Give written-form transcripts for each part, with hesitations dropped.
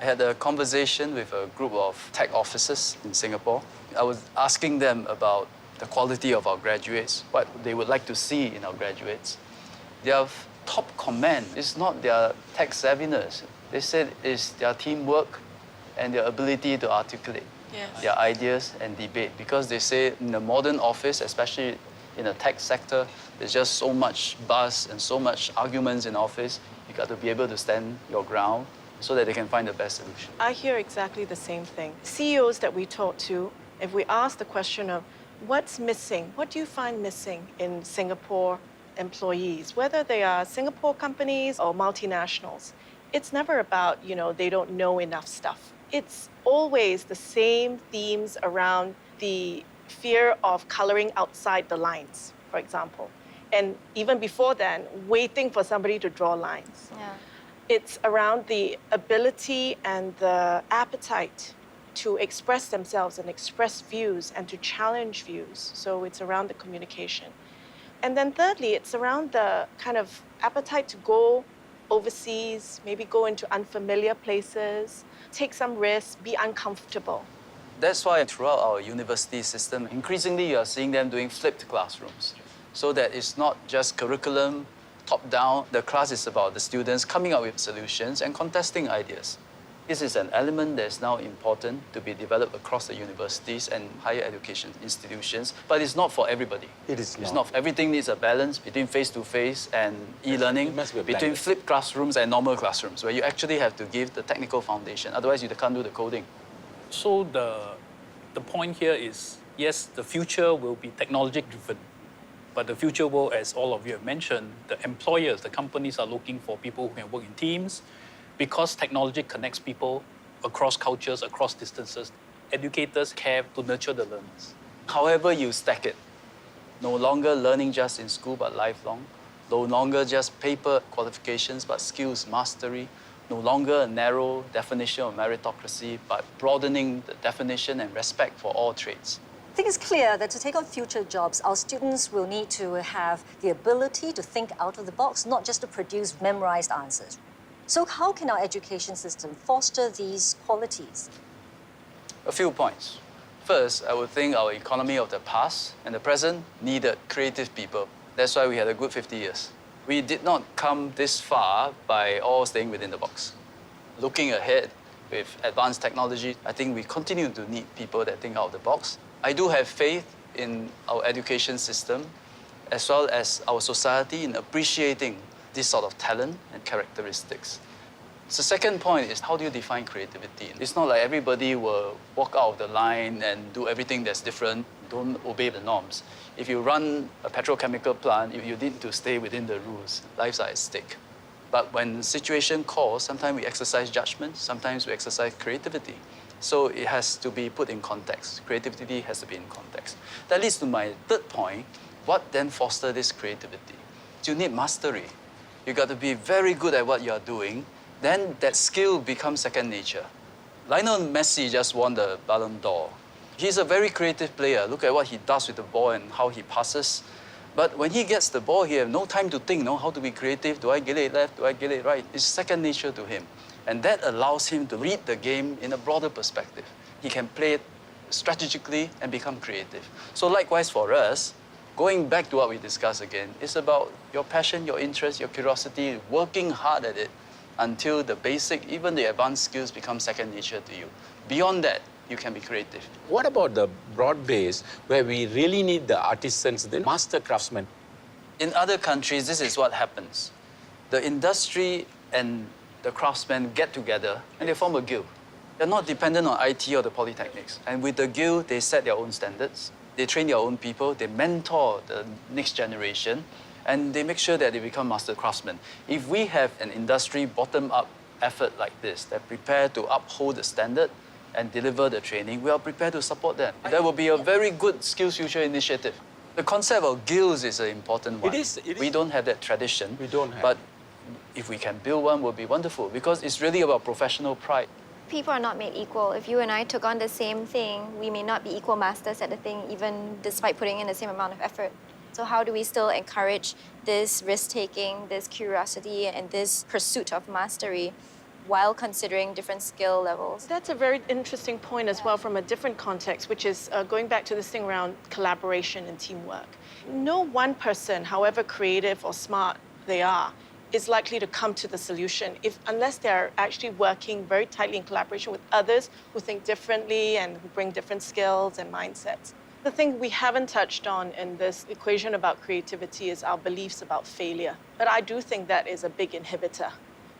I had a conversation with a group of tech officers in Singapore. I was asking them about the quality of our graduates, what they would like to see in our graduates. Their top comment is not their tech savviness. They said it's their teamwork and their ability to articulate their ideas and debate. Because they say in the modern office, especially in the tech sector, there's just so much buzz and so much arguments in office. You got to be able to stand your ground so that they can find the best solution. I hear exactly the same thing. CEOs that we talk to, if we ask the question of what's missing, what do you find missing in Singapore employees, whether they are Singapore companies or multinationals, it's never about, they don't know enough stuff. It's always the same themes around the fear of coloring outside the lines, for example. And even before then, waiting for somebody to draw lines. Yeah. It's around the ability and the appetite to express themselves and express views and to challenge views. So it's around the communication. And then thirdly, it's around the kind of appetite to go overseas, maybe go into unfamiliar places, take some risks, be uncomfortable. That's why throughout our university system, increasingly you are seeing them doing flipped classrooms. So that it's not just curriculum, top-down. The class is about the students coming up with solutions and contesting ideas. This is an element that is now important to be developed across the universities and higher education institutions, but it's not for everybody. It's not. Everything needs a balance between face-to-face and e-learning, between flipped classrooms and normal classrooms, where you actually have to give the technical foundation. Otherwise, you can't do the coding. So the point here is, yes, the future will be technology-driven. But the future will, as all of you have mentioned, the employers, the companies are looking for people who can work in teams. Because technology connects people across cultures, across distances, educators care to nurture the learners. However you stack it, no longer learning just in school but lifelong, no longer just paper qualifications but skills mastery, no longer a narrow definition of meritocracy but broadening the definition and respect for all trades. I think it's clear that to take on future jobs, our students will need to have the ability to think out of the box, not just to produce memorized answers. So how can our education system foster these qualities? A few points. First, I would think our economy of the past and the present needed creative people. That's why we had a good 50 years. We did not come this far by all staying within the box. Looking ahead with advanced technology, I think we continue to need people that think out of the box. I do have faith in our education system as well as our society in appreciating this sort of talent and characteristics. So the second point is, how do you define creativity? It's not like everybody will walk out of the line and do everything that's different, don't obey the norms. If you run a petrochemical plant, you need to stay within the rules. Lives are at stake. But when the situation calls, sometimes we exercise judgment, sometimes we exercise creativity. So it has to be put in context. Creativity has to be in context. That leads to my third point. What then fosters this creativity? You need mastery. You got to be very good at what you are doing. Then that skill becomes second nature. Lionel Messi just won the Ballon d'Or. He's a very creative player. Look at what he does with the ball and how he passes. But when he gets the ball, he has no time to think, how to be creative. Do I get it left? Do I get it right? It's second nature to him. And that allows him to read the game in a broader perspective. He can play it strategically and become creative. So likewise for us, going back to what we discussed again, it's about your passion, your interest, your curiosity, working hard at it until the basic, even the advanced skills become second nature to you. Beyond that, you can be creative. What about the broad base where we really need the artisans, the master craftsmen? In other countries, this is what happens. The industry and the craftsmen get together and they form a guild. They're not dependent on IT or the polytechnics. And with the guild, they set their own standards. They train their own people. They mentor the next generation. And they make sure that they become master craftsmen. If we have an industry bottom-up effort like this, that prepare to uphold the standard and deliver the training, we are prepared to support them. That will be a very good SkillsFuture initiative. The concept of guilds is an important one. It is. We don't have that tradition. We don't have. But if we can build one, it would be wonderful because it's really about professional pride. People are not made equal. If you and I took on the same thing, we may not be equal masters at the thing, even despite putting in the same amount of effort. So how do we still encourage this risk-taking, this curiosity, and this pursuit of mastery while considering different skill levels. That's a very interesting point as well from a different context, which is going back to this thing around collaboration and teamwork. No one person, however creative or smart they are, is likely to come to the solution unless they're actually working very tightly in collaboration with others who think differently and who bring different skills and mindsets. The thing we haven't touched on in this equation about creativity is our beliefs about failure. But I do think that is a big inhibitor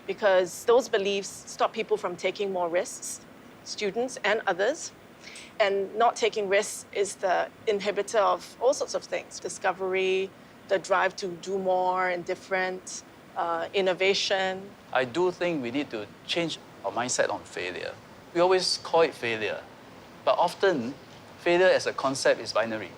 because those beliefs stop people from taking more risks, students and others. And not taking risks is the inhibitor of all sorts of things, discovery, the drive to do more and different, innovation. I do think we need to change our mindset on failure. We always call it failure, but often failure as a concept is binary.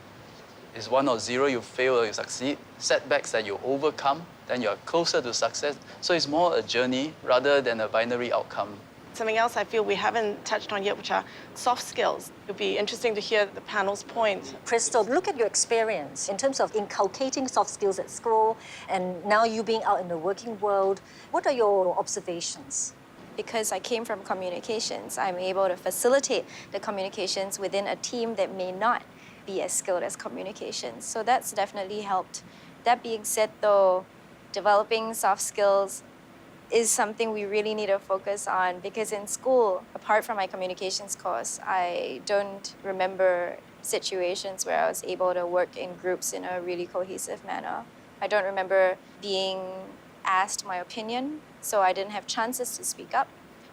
It's 1 or 0, you fail or you succeed. Setbacks that you overcome, then you're closer to success. So it's more a journey rather than a binary outcome. Something else I feel we haven't touched on yet, which are soft skills. It'll be interesting to hear the panel's point. Krystal, look at your experience in terms of inculcating soft skills at school and now you being out in the working world. What are your observations? Because I came from communications, I'm able to facilitate the communications within a team that may not be as skilled as communications. So that's definitely helped. That being said though, developing soft skills is something we really need to focus on because in school, apart from my communications course, I don't remember situations where I was able to work in groups in a really cohesive manner. I don't remember being asked my opinion, so I didn't have chances to speak up.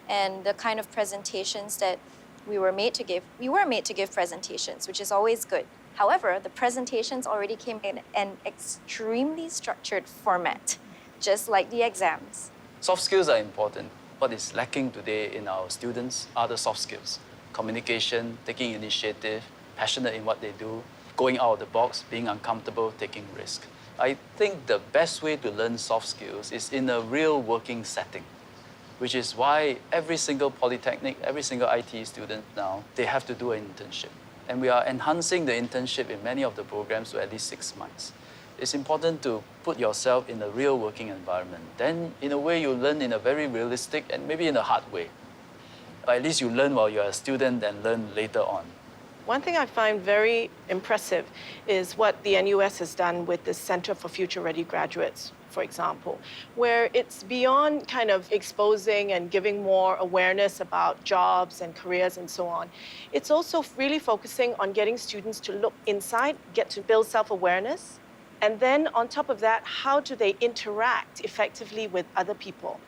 And the kind of presentations that we were made to give presentations, which is always good. However, the presentations already came in an extremely structured format, just like the exams. Soft skills are important. What is lacking today in our students are the soft skills. Communication, taking initiative, passionate in what they do, going out of the box, being uncomfortable, taking risk. I think the best way to learn soft skills is in a real working setting, which is why every single polytechnic, every single IT student now, they have to do an internship. And we are enhancing the internship in many of the programs to at least 6 months. It's important to put yourself in a real working environment. Then, in a way, you learn in a very realistic and maybe in a hard way. But at least you learn while you're a student and learn later on. One thing I find very impressive is what the NUS has done with the Center for Future Ready Graduates, for example, where it's beyond kind of exposing and giving more awareness about jobs and careers and so on. It's also really focusing on getting students to look inside, get to build self-awareness, and then on top of that, how do they interact effectively with other people?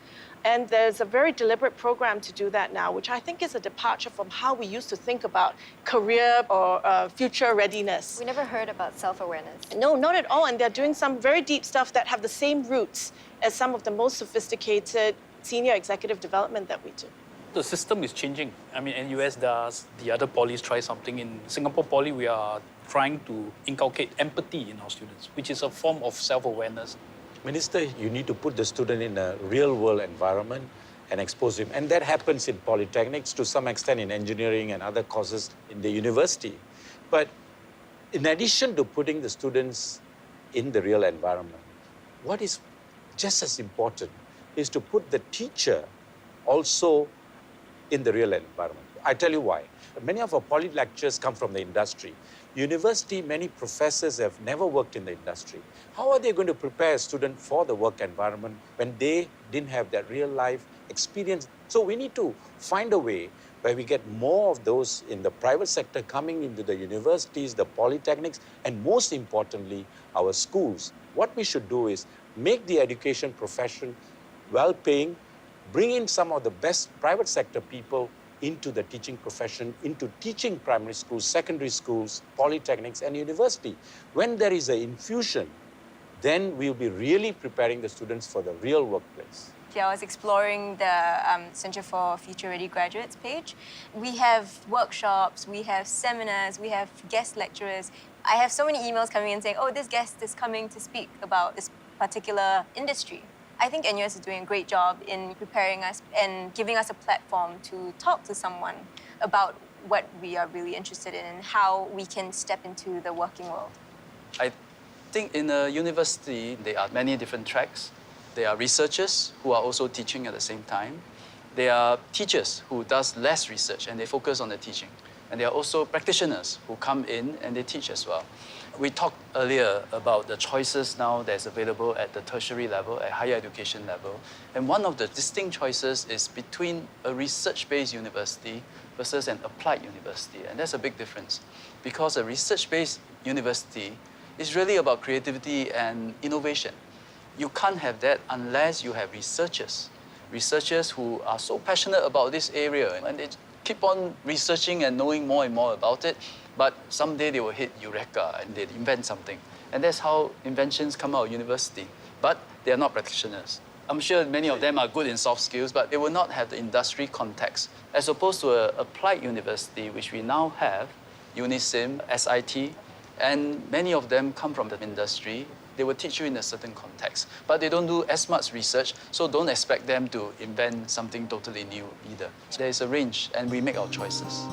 And there's a very deliberate program to do that now, which I think is a departure from how we used to think about career or future readiness. We never heard about self-awareness. No, not at all. And they're doing some very deep stuff that have the same roots as some of the most sophisticated senior executive development that we do. The system is changing. I mean, NUS does, the other polys try something. In Singapore Poly, we are trying to inculcate empathy in our students, which is a form of self-awareness. Minister, you need to put the student in a real-world environment and expose him. And that happens in polytechnics, to some extent in engineering and other courses in the university. But in addition to putting the students in the real environment, what is just as important is to put the teacher also in the real environment. I tell you why. Many of our poly lecturers come from the industry. University, many professors have never worked in the industry. How are they going to prepare a student for the work environment when they didn't have that real life experience? So we need to find a way where we get more of those in the private sector coming into the universities, the polytechnics, and most importantly, our schools. What we should do is make the education profession well-paying, bring in some of the best private sector people into the teaching profession, into teaching primary schools, secondary schools, polytechnics, and university. When there is an infusion, then we'll be really preparing the students for the real workplace. I was exploring the Center for Future Ready Graduates page. We have workshops, we have seminars, we have guest lecturers. I have so many emails coming in saying, oh, this guest is coming to speak about this particular industry. I think NUS is doing a great job in preparing us and giving us a platform to talk to someone about what we are really interested in and how we can step into the working world. I think in a university, there are many different tracks. There are researchers who are also teaching at the same time. There are teachers who does less research and they focus on the teaching. And there are also practitioners who come in and they teach as well. We talked earlier about the choices now that's available at the tertiary level, at higher education level. And one of the distinct choices is between a research-based university versus an applied university. And that's a big difference because a research-based university is really about creativity and innovation. You can't have that unless you have researchers who are so passionate about this area and they keep on researching and knowing more and more about it, but someday they will hit Eureka and they invent something. And that's how inventions come out of university. But they are not practitioners. I'm sure many of them are good in soft skills, but they will not have the industry context. As opposed to an applied university, which we now have, UNISIM, SIT, and many of them come from the industry. They will teach you in a certain context, but they don't do as much research, so don't expect them to invent something totally new either. There is a range, and we make our choices.